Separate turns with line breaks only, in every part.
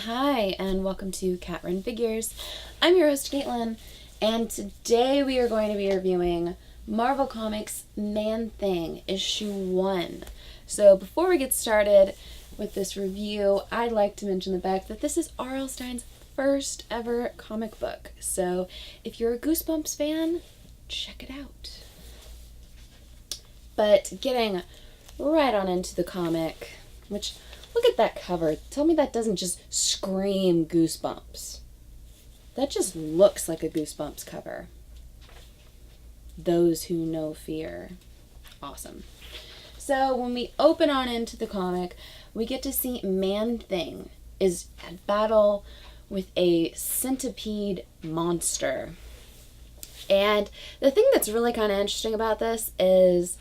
Hi, and welcome to Cat Run Figures. I'm your host, Caitlin, and today we are going to be reviewing Marvel Comics Man-Thing, issue 1. So before we get started with this review, I'd like to mention the fact that this is R.L. Stine's first ever comic book. So if you're a Goosebumps fan, check it out. But getting right on into the comic, which... look at that cover. Tell me that doesn't just scream Goosebumps. That just looks like a Goosebumps cover. Those who know fear. Awesome. So when we open on into the comic, we get to see Man-Thing is at battle with a centipede monster. And the thing that's really kind of interesting about this is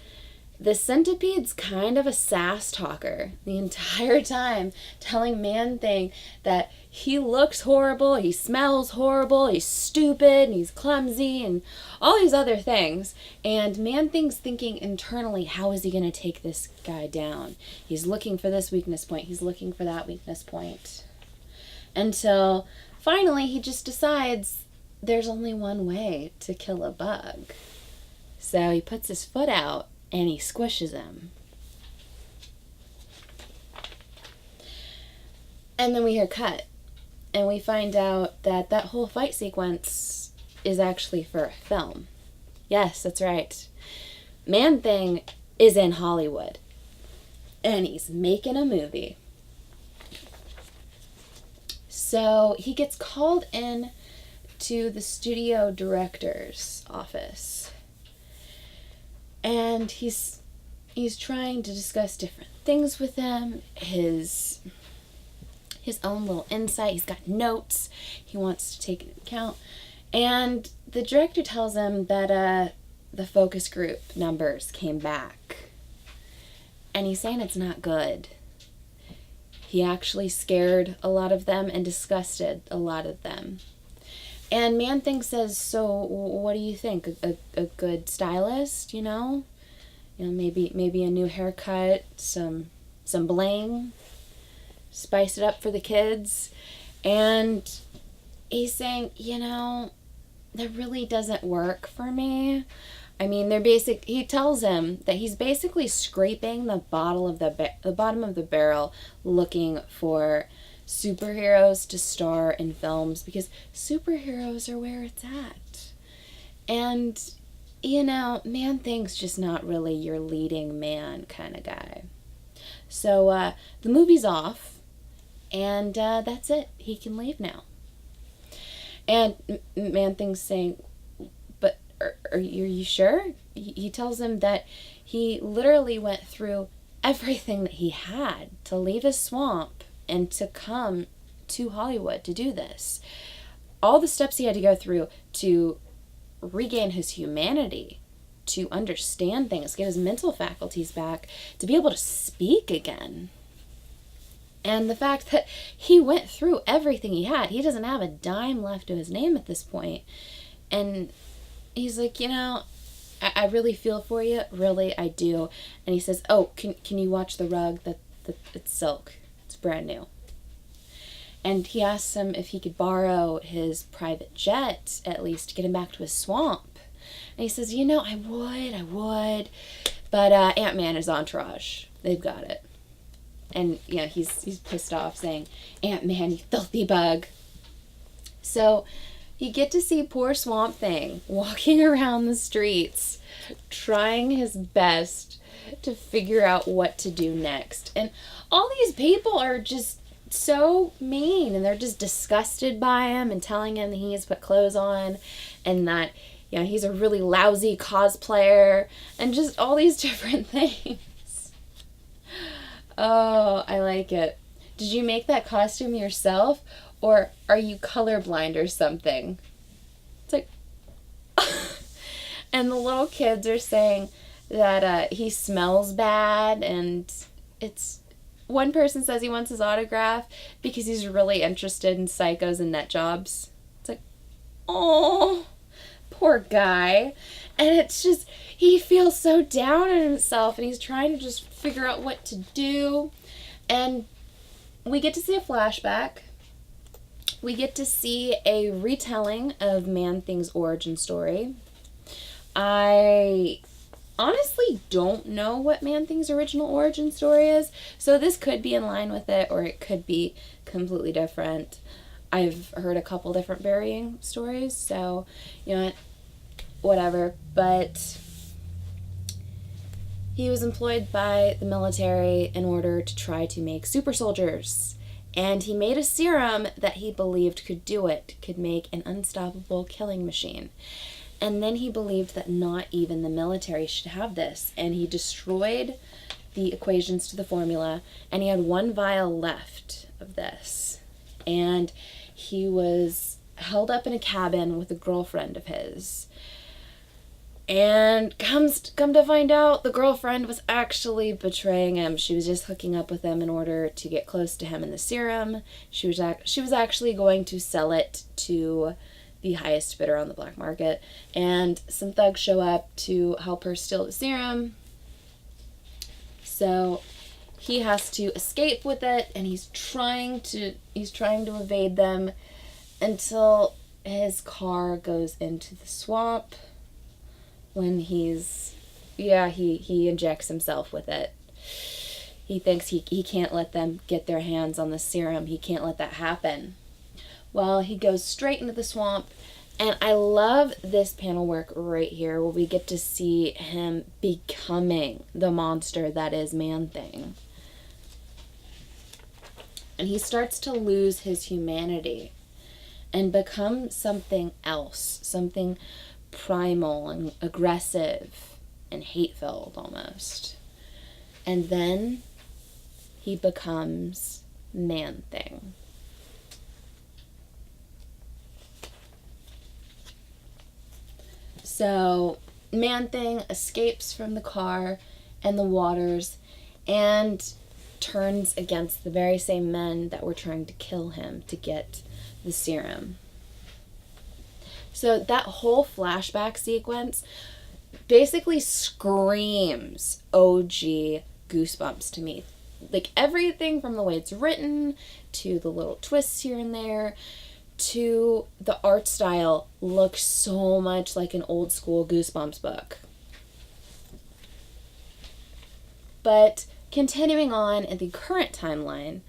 the centipede's kind of a sass talker the entire time, telling Man-Thing that he looks horrible, he smells horrible, he's stupid, and he's clumsy, and all these other things. And Man-Thing's thinking internally, how is he going to take this guy down? He's looking for this weakness point, he's looking for that weakness point. Until finally he just decides there's only one way to kill a bug. So he puts his foot out and he squishes him. And then we hear cut. And we find out that that whole fight sequence is actually for a film. Yes, that's right. Man-Thing is in Hollywood. And he's making a movie. So he gets called in to the studio director's office. And he's trying to discuss different things with them, his own little insight. He's got notes he wants to take into account. And the director tells him that the focus group numbers came back. And he's saying it's not good. He actually scared a lot of them and disgusted a lot of them. And Man-Thing says, so what do you think? A good stylist, you know? Maybe a new haircut, some bling, spice it up for the kids. And he's saying, that really doesn't work for me. I mean, he tells him that he's basically scraping the bottom of the barrel looking for superheroes to star in films, because superheroes are where it's at. And, Man-Thing's just not really your leading man kind of guy. So, the movie's off, and that's it. He can leave now. And Man-Thing's saying, but are you sure? He tells him that he literally went through everything that he had to leave his swamp and to come to Hollywood to do this. All the steps he had to go through to regain his humanity, to understand things, get his mental faculties back, to be able to speak again. And the fact that he went through everything he had, he doesn't have a dime left to his name at this point. And he's like, I really feel for you. Really, I do. And he says, oh, can you watch the rug? It's silk. Brand new. And he asks him if he could borrow his private jet, at least to get him back to his swamp. And he says, I would. But Ant-Man and his entourage, they've got it. And, he's pissed off, saying, Ant-Man, you filthy bug. So you get to see poor Swamp Thing walking around the streets, trying his best to figure out what to do next. And all these people are just so mean, and they're just disgusted by him and telling him that he needs to put clothes on and that, he's a really lousy cosplayer and just all these different things. Oh, I like it. Did you make that costume yourself, or are you colorblind or something? It's like... And the little kids are saying that he smells bad, and it's... One person says he wants his autograph because he's really interested in psychos and nut jobs. It's like, oh, poor guy. And it's just, he feels so down on himself, and he's trying to just figure out what to do. And we get to see a flashback we get to see a retelling of Man-Thing's origin story. I honestly don't know what Man-Thing's original origin story is, so this could be in line with it, or it could be completely different. I've heard a couple different varying stories, so, you know, whatever. But he was employed by the military in order to try to make super soldiers. And he made a serum that he believed could do it, could make an unstoppable killing machine. And then he believed that not even the military should have this. And he destroyed the equations to the formula, and he had one vial left of this. And he was held up in a cabin with a girlfriend of his. And come to find out, the girlfriend was actually betraying him. She was just hooking up with him in order to get close to him in the serum. She was actually going to sell it to the highest bidder on the black market. And some thugs show up to help her steal the serum. So he has to escape with it, and he's trying to evade them until his car goes into the swamp. When he injects himself with it. He thinks he can't let them get their hands on the serum. He can't let that happen. Well, he goes straight into the swamp, and I love this panel work right here where we get to see him becoming the monster that is Man-Thing. And he starts to lose his humanity and become something else, something primal and aggressive and hate-filled almost. And then he becomes Man-Thing. So Man-Thing escapes from the car and the waters and turns against the very same men that were trying to kill him to get the serum. So that whole flashback sequence basically screams OG Goosebumps to me. Like everything from the way it's written, to the little twists here and there, to the art style looks so much like an old school Goosebumps book. But continuing on in the current timeline,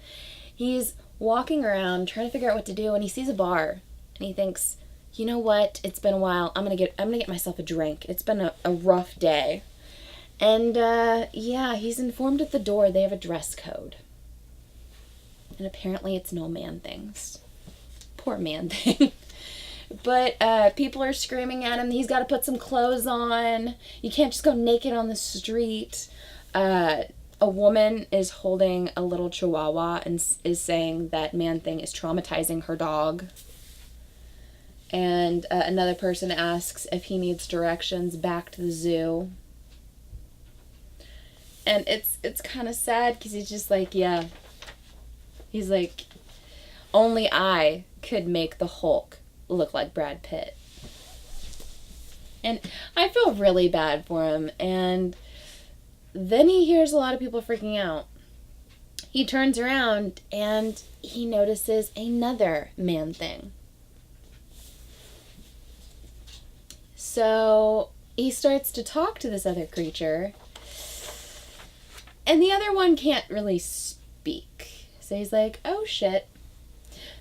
he's walking around trying to figure out what to do, and he sees a bar, and he thinks, you know what? It's been a while. I'm gonna get myself a drink. It's been a rough day. And he's informed at the door they have a dress code. And apparently it's no Man-Things. Poor Man-Thing. But people are screaming at him. He's got to put some clothes on. You can't just go naked on the street. A woman is holding a little chihuahua and is saying that Man-Thing is traumatizing her dog. And another person asks if he needs directions back to the zoo. And it's kind of sad because he's just like, yeah. He's like, only I could make the Hulk look like Brad Pitt. And I feel really bad for him. And then he hears a lot of people freaking out. He turns around and he notices another Man-Thing. So he starts to talk to this other creature, and the other one can't really speak. So he's like, oh shit.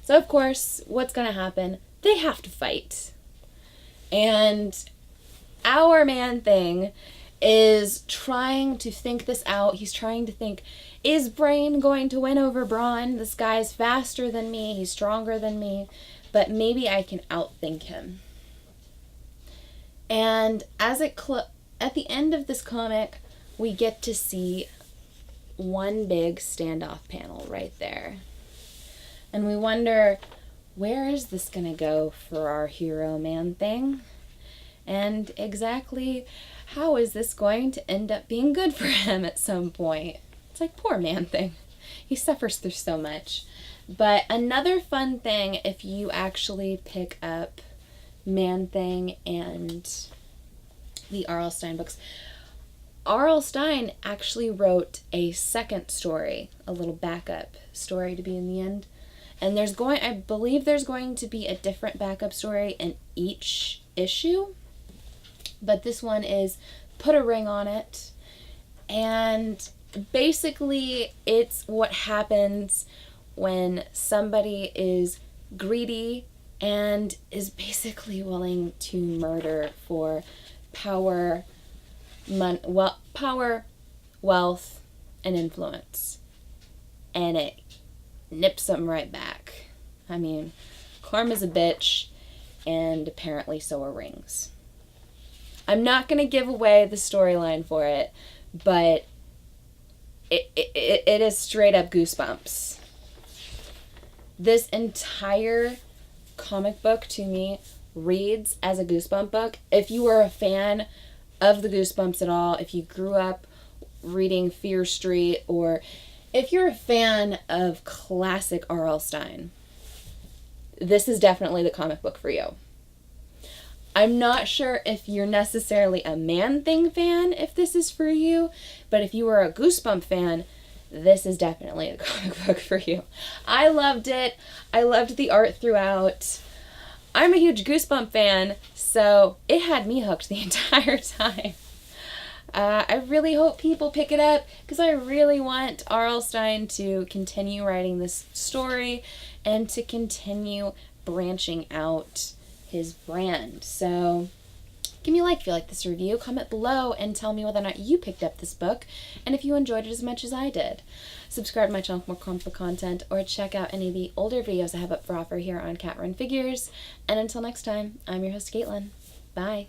So of course, what's gonna happen? They have to fight. And our Man-Thing is trying to think this out. He's trying to think, is Brain going to win over Brawn? This guy's faster than me, he's stronger than me, but maybe I can outthink him. And as at the end of this comic, we get to see one big standoff panel right there. And we wonder, where is this going to go for our hero Man-Thing? And exactly how is this going to end up being good for him at some point? It's like, poor Man-Thing. He suffers through so much. But another fun thing, if you actually pick up Man-Thing and the R.L. Stine books, R.L. Stine actually wrote a second story, a little backup story to be in the end, And I believe there's going to be a different backup story in each issue. But this one is Put a Ring on It. And basically, it's what happens when somebody is greedy and is basically willing to murder for power, wealth, and influence. And it nips them right back. I mean, karma's a bitch, and apparently so are rings. I'm not going to give away the storyline for it, but it is straight up goosebumps. This entire comic book, to me, reads as a Goosebump book. If you were a fan of the Goosebumps at all, if you grew up reading Fear Street, or if you're a fan of classic R.L. Stine, this is definitely the comic book for you. I'm not sure if you're necessarily a Man-Thing fan, if this is for you, but if you were a Goosebump fan, this is definitely a comic book for you. I loved it. I loved the art throughout. I'm a huge Goosebump fan, so it had me hooked the entire time. I really hope people pick it up, because I really want R.L. Stine to continue writing this story and to continue branching out his brand. So give me a like if you like this review, comment below and tell me whether or not you picked up this book and if you enjoyed it as much as I did. Subscribe to my channel for more comic book content, or check out any of the older videos I have up for offer here on Cat Run Figures. And until next time, I'm your host Caitlin. Bye.